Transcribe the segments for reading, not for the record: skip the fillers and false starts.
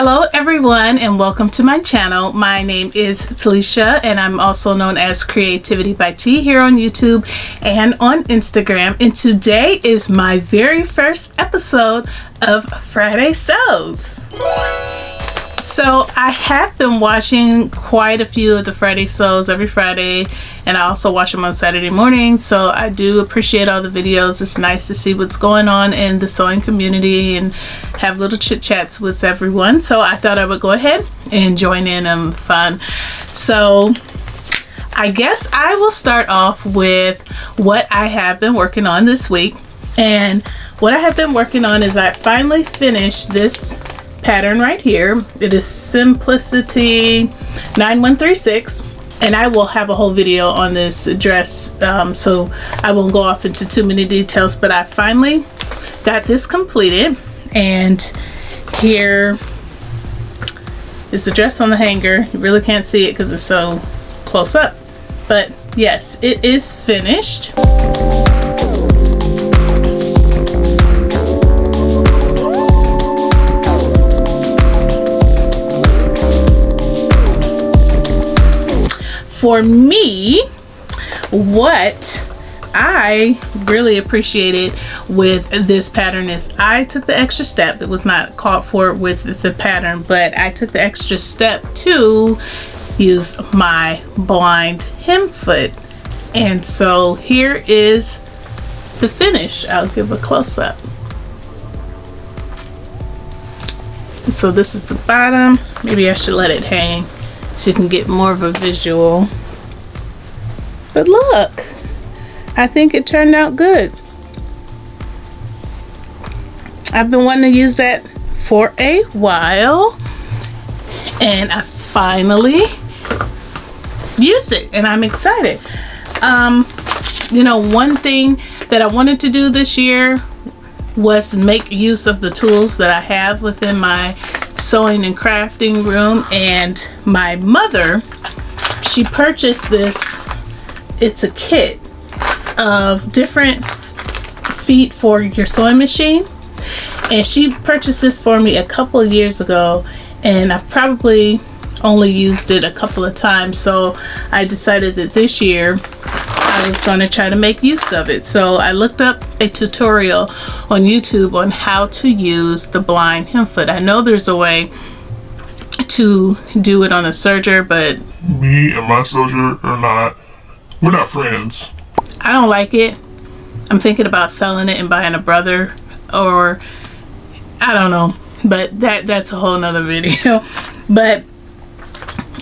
Hello everyone and welcome to my channel. My name is Talisha and I'm also known as CreativiTeeByT here on YouTube and on Instagram, and today is my very first episode of Fridaysews. So I have been watching quite a few of the Fridaysews every Friday, and I also watch them on Saturday mornings, so I do appreciate all the videos. It's nice to see what's going on in the sewing community and have little chit chats with everyone, so I thought I would go ahead and join in on the fun. So I guess I will start off with what I have been working on this week, and what I have been working on is I finally finished this pattern right here. It is Simplicity 9136, and I will have a whole video on this dress, so I won't go off into too many details, but I finally got this completed, and here is the dress on the hanger. You really can't see it because it's so close up, but yes, it is finished. For me, what I really appreciated with this pattern is I took the extra step. It was not called for with the pattern, but I took the extra step to use my blind hem foot. And so here is the finish. I'll give a close-up. So this is the bottom. Maybe I should let it hang so you can get more of a visual. But look, I think it turned out good. I've been wanting to use that for a while, and I finally used it, and I'm excited. You know, one thing that I wanted to do this year was make use of the tools that I have within my sewing and crafting room, and my mother, she purchased this. It's a kit of different feet for your sewing machine, and she purchased this for me a couple of years ago, and I've probably only used it a couple of times, so I decided that this year I was going to try to make use of it. So I looked up a tutorial on YouTube on how to use the blind hem foot. I know there's a way to do it on a serger, but me and my serger we're not friends. I don't like it. I'm thinking about selling it and buying a brother, or I don't know, but that's a whole nother video. But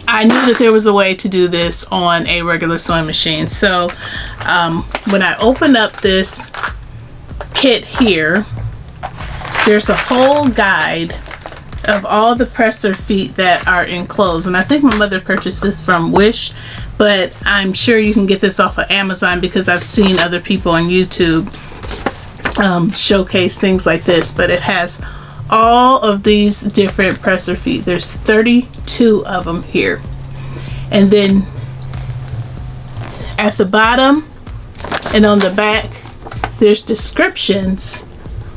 I knew that there was a way to do this on a regular sewing machine. So when I open up this kit here, there's a whole guide of all the presser feet that are enclosed, and I think my mother purchased this from Wish, but I'm sure you can get this off of Amazon because I've seen other people on YouTube showcase things like this. But it has all of these different presser feet. There's 32 of them here, and then at the bottom and on the back there's descriptions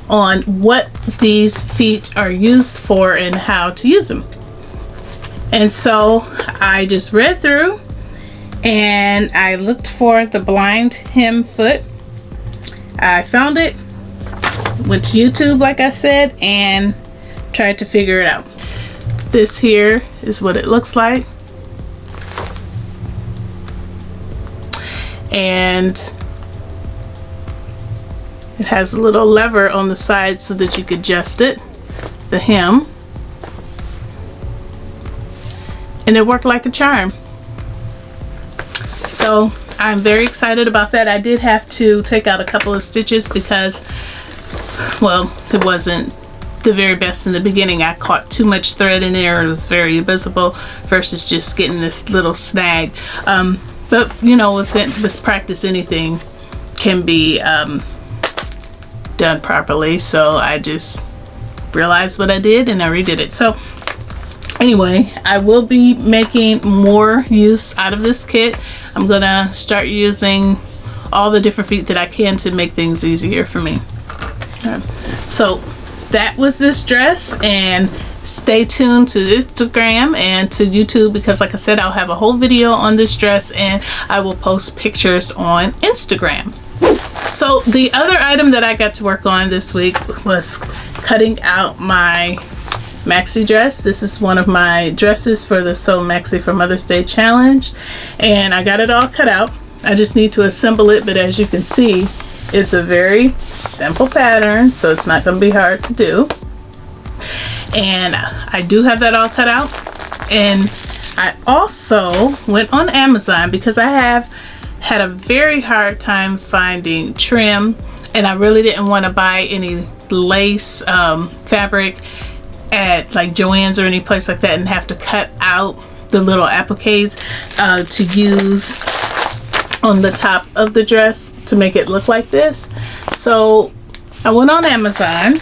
on what these feet are used for and how to use them. And so I just read through and I looked for the blind hem foot. I found it, went to YouTube like I said, and tried to figure it out. This here is what it looks like, and it has a little lever on the side so that you could adjust it, the hem, and it worked like a charm. So I'm very excited about that. I did have to take out a couple of stitches because, well, it wasn't the very best in the beginning. I caught too much thread in there. It was very visible versus just getting this little snag. But you know, with practice, anything can be done properly. So I just realized what I did and I redid it. So anyway, I will be making more use out of this kit. I'm gonna start using all the different feet that I can to make things easier for me. So that was this dress, and stay tuned to Instagram and to YouTube, because like I said, I'll have a whole video on this dress and I will post pictures on Instagram. So the other item that I got to work on this week was cutting out my maxi dress. This is one of my dresses for the Sew Maxi for Mother's Day challenge, and I got it all cut out. I just need to assemble it, but as you can see, it's a very simple pattern, so it's not going to be hard to do. And I do have that all cut out. And I also went on Amazon because I have had a very hard time finding trim, and I really didn't want to buy any lace fabric at like Joann's or any place like that and have to cut out the little appliques to use on the top of the dress to make it look like this. So I went on Amazon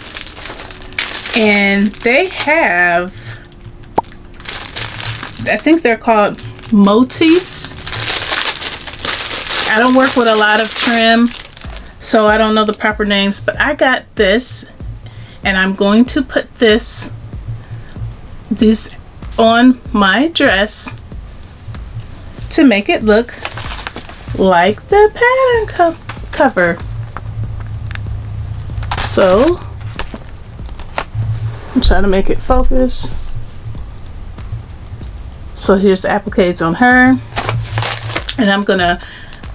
and they have, I think they're called motifs. I don't work with a lot of trim, so I don't know the proper names, but I got this and I'm going to put these on my dress to make it look like the pattern cover. So I'm trying to make it focus. So here's the appliques on her, and I'm gonna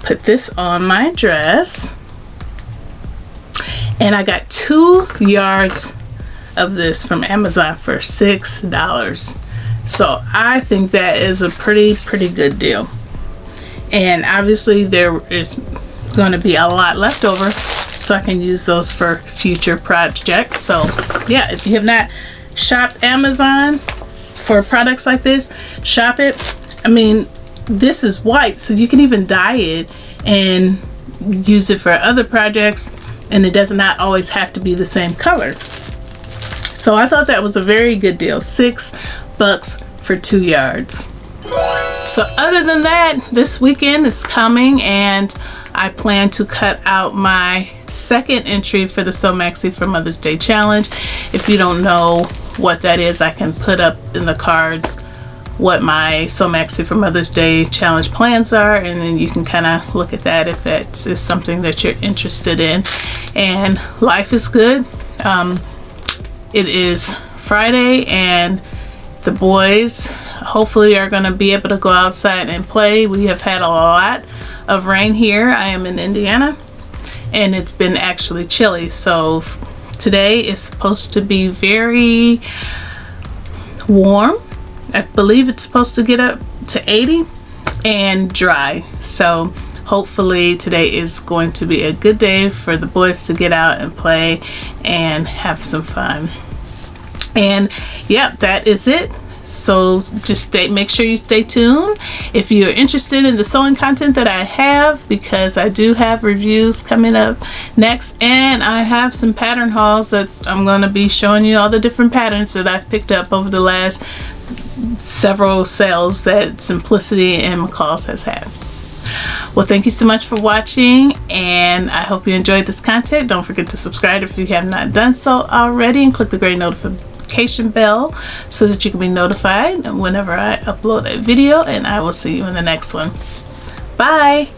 put this on my dress. And I got 2 yards of this from Amazon for $6. So I think that is a pretty good deal. And obviously there is going to be a lot left over, so I can use those for future projects. So yeah, if you have not shopped Amazon for products like this, shop it. I mean, this is white, so you can even dye it and use it for other projects, and it does not always have to be the same color. So I thought that was a very good deal. $6 for 2 yards. So other than that, this weekend is coming and I plan to cut out my second entry for the Sew Maxi for Mother's Day challenge. If you don't know what that is, I can put up in the cards what my Sew Maxi for Mother's Day challenge plans are, and then you can kind of look at that if that is something that you're interested in. And life is good. It is Friday and the boys hopefully are going to be able to go outside and play. We have had a lot of rain here. I am in Indiana and it's been actually chilly, so today is supposed to be very warm. I believe it's supposed to get up to 80 and dry. So hopefully today is going to be a good day for the boys to get out and play and have some fun. And yeah, that is it. So just make sure you stay tuned if you're interested in the sewing content that I have, because I do have reviews coming up next, and I have some pattern hauls that I'm going to be showing you all the different patterns that I've picked up over the last several sales that Simplicity and McCall's has had. Well, thank you so much for watching, and I hope you enjoyed this content. Don't forget to subscribe if you have not done so already, and click the gray notification bell so that you can be notified whenever I upload a video, and I will see you in the next one. Bye!